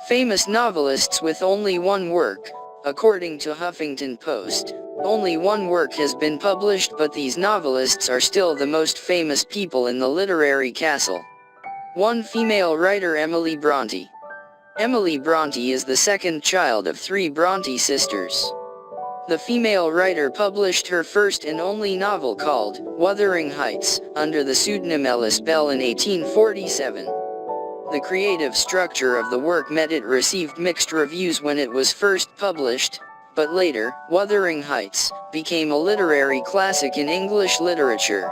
Famous novelists with only one work. According to Huffington Post, only one work has been published, but these novelists are still the most famous people in the literary castle. 1. Female writer Emily Brontë. Emily Brontë is the second child of 3 Brontë sisters. The female writer published her first and only novel called Wuthering Heights, under the pseudonym Alice Bell in 1847. The creative structure of the work meant it received mixed reviews when it was first published, but later, Wuthering Heights became a literary classic in English literature.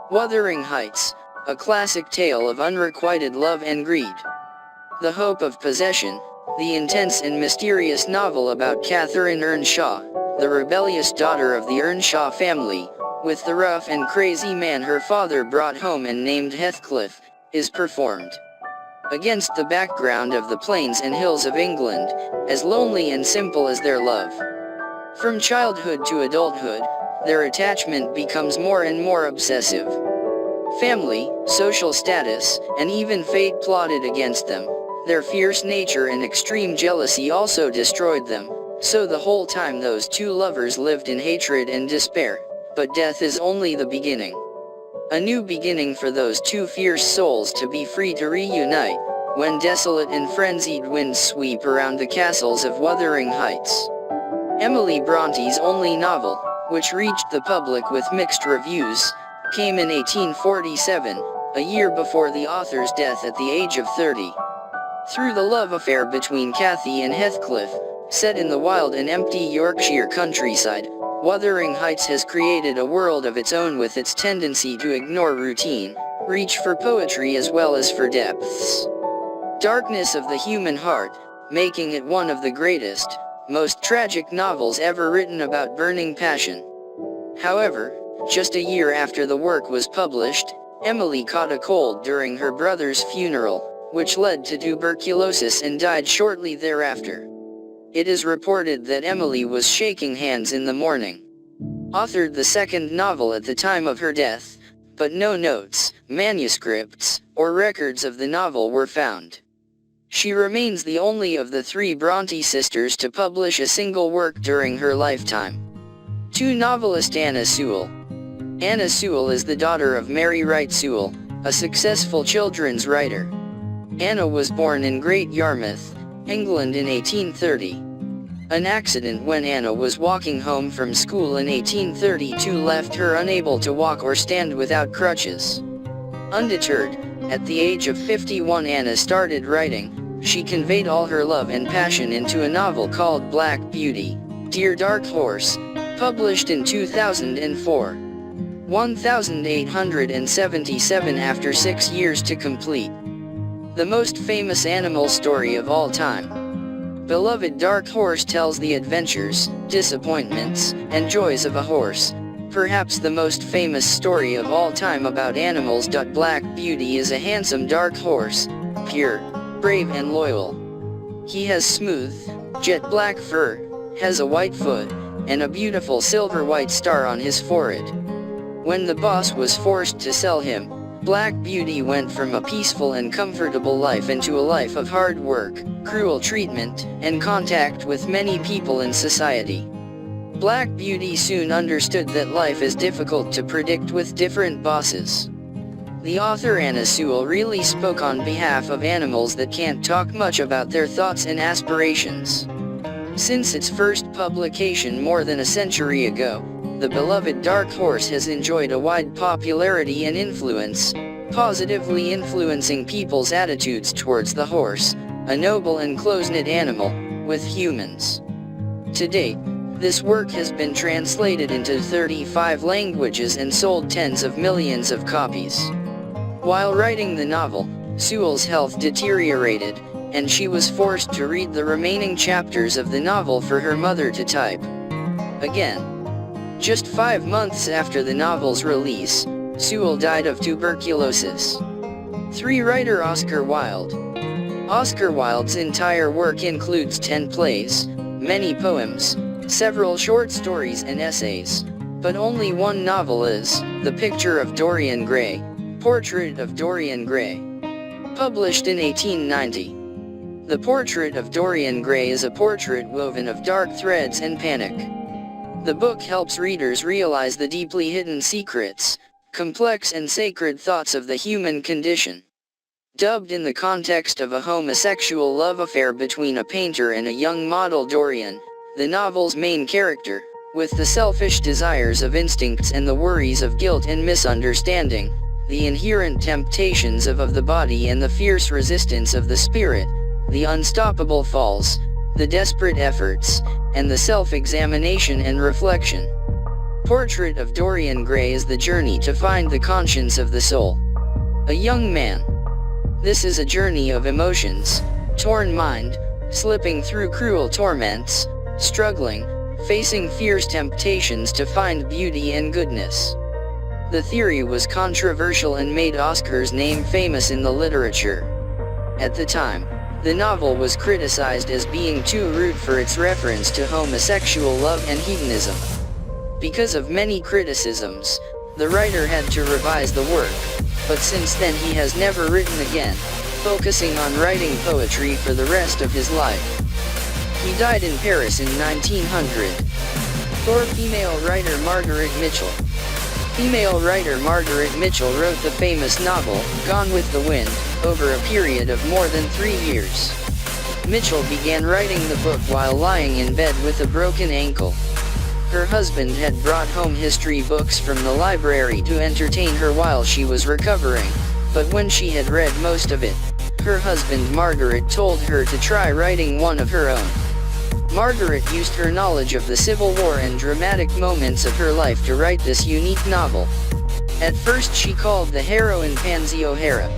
Wuthering Heights, a classic tale of unrequited love and greed. The Hope of Possession, the intense and mysterious novel about Catherine Earnshaw, the rebellious daughter of the Earnshaw family, with the rough and crazy man her father brought home and named Heathcliff, is performed against the background of the plains and hills of England, as lonely and simple as their love. From childhood to adulthood, their attachment becomes more and more obsessive. Family, social status, and even fate plotted against them. Their fierce nature and extreme jealousy also destroyed them, so the whole time those two lovers lived in hatred and despair, but death is only the beginning. A new beginning for those two fierce souls to be free to reunite, when desolate and frenzied winds sweep around the castles of Wuthering Heights. Emily Brontë's only novel, which reached the public with mixed reviews, came in 1847, a year before the author's death at the age of 30. Through the love affair between Cathy and Heathcliff, set in the wild and empty Yorkshire countryside, Wuthering Heights has created a world of its own with its tendency to ignore routine, reach for poetry as well as for depths. Darkness of the human heart, making it one of the greatest, most tragic novels ever written about burning passion. However, just a year after the work was published, Emily caught a cold during her brother's funeral, which led to tuberculosis and died shortly thereafter. It is reported that Emily was shaking hands in the morning. Authored the second novel at the time of her death, but no notes, manuscripts, or records of the novel were found. She remains the only of the 3 Brontë sisters to publish a single work during her lifetime. 2. Novelist Anna Sewell. Anna Sewell is the daughter of Mary Wright Sewell, a successful children's writer. Anna was born in Great Yarmouth, England in 1830. An accident when Anna was walking home from school in 1832 left her unable to walk or stand without crutches. Undeterred, at the age of 51 Anna started writing. She conveyed all her love and passion into a novel called Black Beauty, Dear Dark Horse, published in 2004. 1877 after 6 years to complete. The most famous animal story of all time. Beloved Dark Horse tells the adventures, disappointments, and joys of a horse, perhaps the most famous story of all time about animals. Black Beauty is a handsome dark horse, pure, brave and loyal. He has smooth, jet black fur, has a white foot, and a beautiful silver-white star on his forehead. When the boss was forced to sell him, Black Beauty went from a peaceful and comfortable life into a life of hard work, cruel treatment, and contact with many people in society. Black Beauty soon understood that life is difficult to predict with different bosses. The author Anna Sewell really spoke on behalf of animals that can't talk much about their thoughts and aspirations. Since its first publication more than a century ago, the beloved Dark Horse has enjoyed a wide popularity and influence, positively influencing people's attitudes towards the horse, a noble and close-knit animal, with humans. To date, this work has been translated into 35 languages and sold tens of millions of copies. While writing the novel, Sewell's health deteriorated, and she was forced to read the remaining chapters of the novel for her mother to type again. Just 5 months after the novel's release, Sewell died of tuberculosis. 3. Writer Oscar Wilde. Oscar Wilde's entire work includes 10 plays, many poems, several short stories and essays, but only one novel is The Picture of Dorian Gray, Portrait of Dorian Gray, published in 1890. The portrait of Dorian Gray is a portrait woven of dark threads and panic. The book helps readers realize the deeply hidden secrets, complex and sacred thoughts of the human condition. Dubbed in the context of a homosexual love affair between a painter and a young model Dorian, the novel's main character, with the selfish desires of instincts and the worries of guilt and misunderstanding, the inherent temptations of the body and the fierce resistance of the spirit, the unstoppable falls, the desperate efforts, and the self-examination and reflection. Portrait of Dorian Gray is the journey to find the conscience of the soul. A young man. This is a journey of emotions, torn mind, slipping through cruel torments, struggling, facing fierce temptations to find beauty and goodness. The theory was controversial and made Oscar's name famous in the literature. At the time, the novel was criticized as being too rude for its reference to homosexual love and hedonism. Because of many criticisms, the writer had to revise the work, but since then he has never written again, focusing on writing poetry for the rest of his life. He died in Paris in 1900. For female writer Margaret Mitchell. Female writer Margaret Mitchell wrote the famous novel, Gone with the Wind, over a period of more than 3 years. Mitchell began writing the book while lying in bed with a broken ankle. Her husband had brought home history books from the library to entertain her while she was recovering, but when she had read most of it, her husband Margaret told her to try writing one of her own. Margaret used her knowledge of the Civil War and dramatic moments of her life to write this unique novel. At first she called the heroine Pansy O'Hara.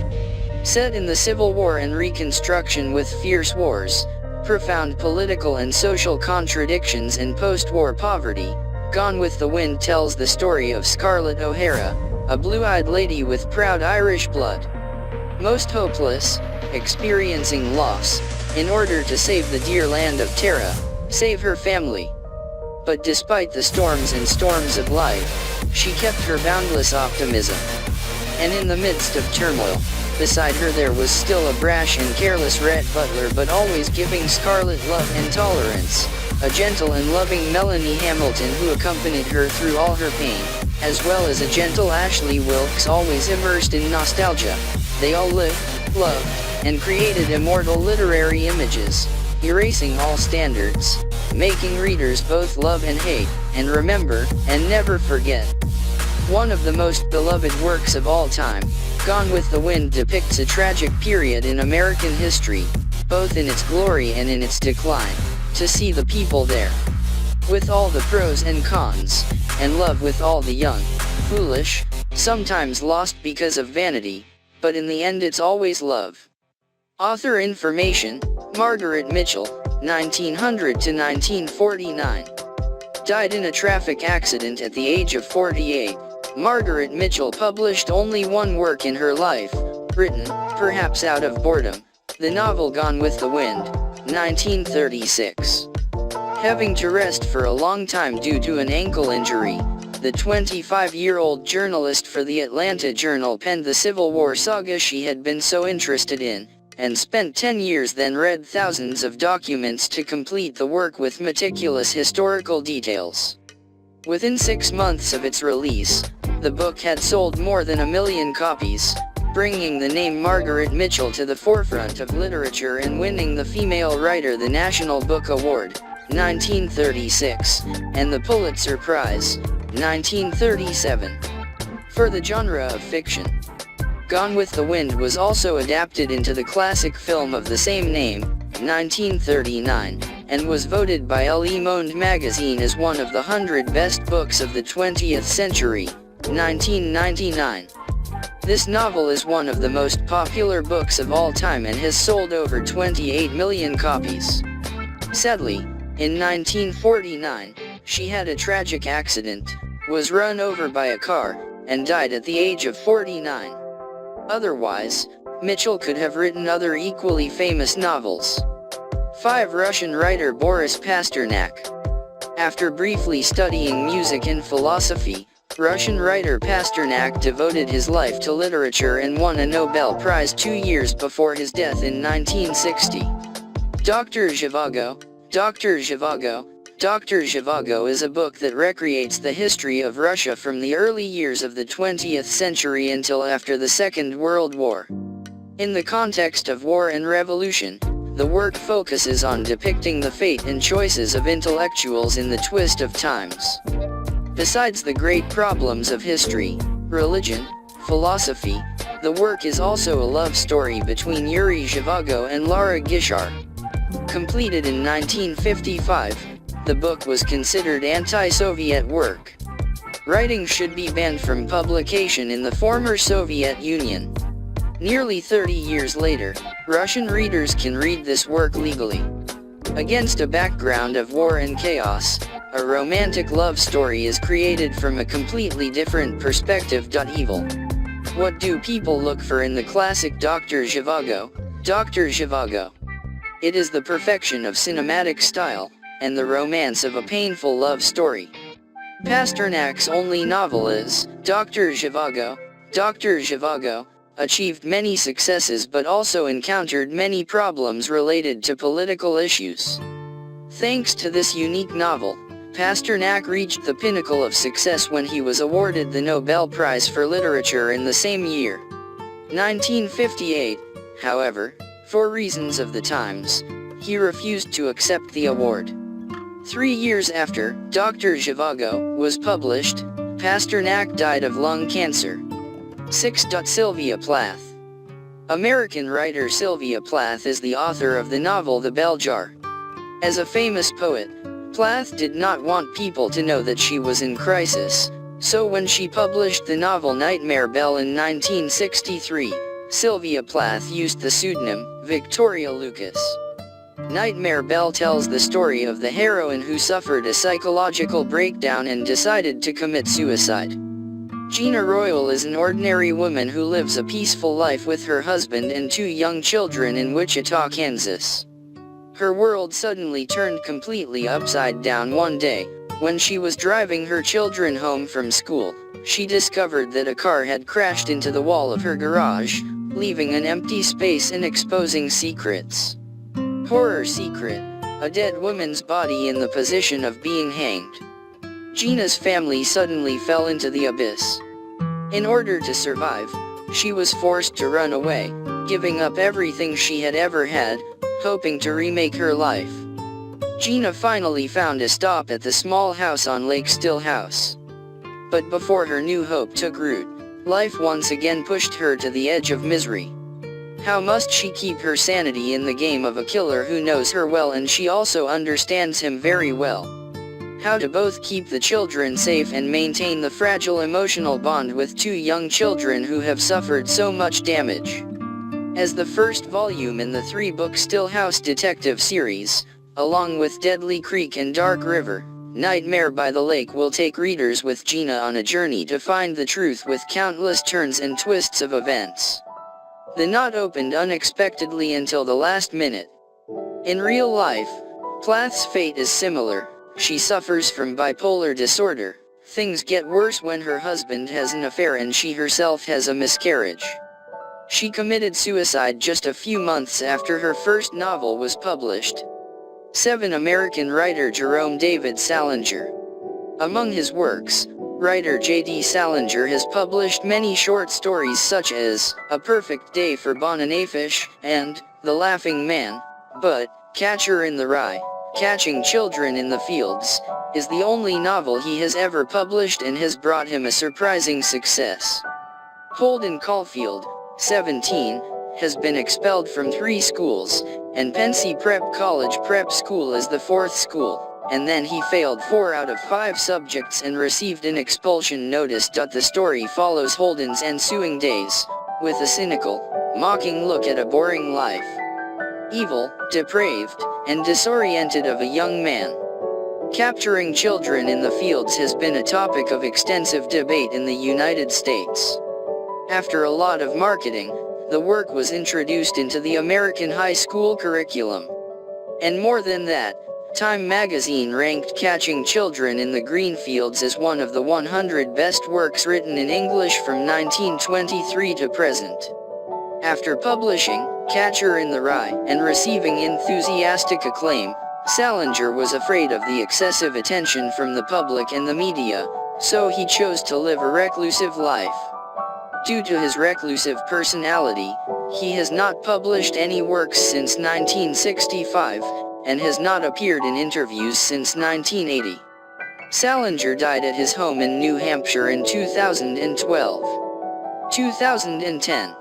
Set in the Civil War and Reconstruction with fierce wars, profound political and social contradictions and post-war poverty, Gone with the Wind tells the story of Scarlett O'Hara, a blue-eyed lady with proud Irish blood. Most hopeless, experiencing loss, in order to save the dear land of Tara, save her family. But despite the storms and storms of life, she kept her boundless optimism. And in the midst of turmoil, beside her there was still a brash and careless Rhett Butler, but always giving Scarlett love and tolerance, a gentle and loving Melanie Hamilton who accompanied her through all her pain, as well as a gentle Ashley Wilkes always immersed in nostalgia. They all lived, loved, and created immortal literary images, erasing all standards, making readers both love and hate, and remember, and never forget. One of the most beloved works of all time, Gone with the Wind depicts a tragic period in American history, both in its glory and in its decline, to see the people there. With all the pros and cons, and love with all the young, foolish, sometimes lost because of vanity, but in the end it's always love. Author information, Margaret Mitchell, 1900 to 1949. Died in a traffic accident at the age of 48. Margaret Mitchell published only one work in her life, written, perhaps out of boredom, the novel Gone with the Wind, 1936. Having to rest for a long time due to an ankle injury, the 25-year-old journalist for the Atlanta Journal penned the Civil War saga she had been so interested in, and spent 10 years, then read thousands of documents to complete the work with meticulous historical details. Within 6 months of its release, the book had sold more than 1 million copies, bringing the name Margaret Mitchell to the forefront of literature and winning the Female Writer the National Book Award, 1936, and the Pulitzer Prize, 1937. For the genre of fiction. Gone with the Wind was also adapted into the classic film of the same name, 1939, and was voted by Le Monde magazine as one of the 100 best books of the 20th century, 1999. This novel is one of the most popular books of all time and has sold over 28 million copies. Sadly, in 1949, she had a tragic accident, was run over by a car, and died at the age of 49. Otherwise, Mitchell could have written other equally famous novels. 5. Russian writer Boris Pasternak. After briefly studying music and philosophy, Russian writer Pasternak devoted his life to literature and won a Nobel Prize 2 years before his death in 1960. Dr. Zhivago. Dr. Zhivago. Dr. Zhivago is a book that recreates the history of Russia from the early years of the 20th century until after the Second World War. In the context of war and revolution, the work focuses on depicting the fate and choices of intellectuals in the twist of times. Besides the great problems of history, religion, philosophy, the work is also a love story between Yuri Zhivago and Lara Gishar. Completed in 1955, the book was considered anti-Soviet work. Writing should be banned from publication in the former Soviet Union. Nearly 30 years later, Russian readers can read this work legally. Against a background of war and chaos, a romantic love story is created from a completely different perspective. Evil. What do people look for in the classic Dr. Zhivago? Dr. Zhivago. It is the perfection of cinematic style, and the romance of a painful love story. Pasternak's only novel is Dr. Zhivago. Dr. Zhivago achieved many successes but also encountered many problems related to political issues. Thanks to this unique novel, Pasternak reached the pinnacle of success when he was awarded the Nobel Prize for Literature in the same year. 1958, however, for reasons of the times, he refused to accept the award. 3 years after Dr. Zhivago was published, Pasternak died of lung cancer. 6. Sylvia Plath. American writer Sylvia Plath is the author of the novel The Bell Jar. As a famous poet, Plath did not want people to know that she was in crisis, so when she published the novel Nightmare Bell in 1963, Sylvia Plath used the pseudonym Victoria Lucas. Nightmare Bell tells the story of the heroine who suffered a psychological breakdown and decided to commit suicide. Gina Royal is an ordinary woman who lives a peaceful life with her husband and 2 young children in Wichita, Kansas. Her world suddenly turned completely upside down one day. When she was driving her children home from school, she discovered that a car had crashed into the wall of her garage, leaving an empty space and exposing secrets. Horror secret: a dead woman's body in the position of being hanged. Gina's family suddenly fell into the abyss. In order to survive, she was forced to run away, giving up everything she had ever had, hoping to remake her life. Gina finally found a stop at the small house on Lake Stillhouse. But before her new hope took root, life once again pushed her to the edge of misery. How must she keep her sanity in the game of a killer who knows her well and she also understands him very well? How to both keep the children safe and maintain the fragile emotional bond with 2 young children who have suffered so much damage. As the first volume in the 3-book Stillhouse detective series, along with Deadly Creek and Dark River, Nightmare by the Lake will take readers with Gina on a journey to find the truth with countless turns and twists of events. The knot opened unexpectedly until the last minute. In real life, Plath's fate is similar. She suffers from bipolar disorder. Things get worse when her husband has an affair and she herself has a miscarriage. She committed suicide just a few months after her first novel was published. 7. American writer Jerome David Salinger. Among his works, writer J.D. Salinger has published many short stories such as A Perfect Day for Bananafish and The Laughing Man, but Catcher in the Rye, Catching Children in the Fields, is the only novel he has ever published and has brought him a surprising success. Holden Caulfield, 17, has been expelled from 3 schools, and Pensy Prep College Prep School is the 4th school, and then he failed 4 out of 5 subjects and received an expulsion notice. The story follows Holden's ensuing days, with a cynical, mocking look at a boring life. Evil, depraved, and disoriented of a young man. Capturing children in the fields has been a topic of extensive debate in the United States. After a lot of marketing, the work was introduced into the American high school curriculum. And more than that, Time magazine ranked Catching Children in the Green Fields as one of the 100 best works written in English from 1923 to present. After publishing Catcher in the Rye and receiving enthusiastic acclaim, Salinger was afraid of the excessive attention from the public and the media, so he chose to live a reclusive life. Due to his reclusive personality, he has not published any works since 1965, and has not appeared in interviews since 1980. Salinger died at his home in New Hampshire in 2012. 2010.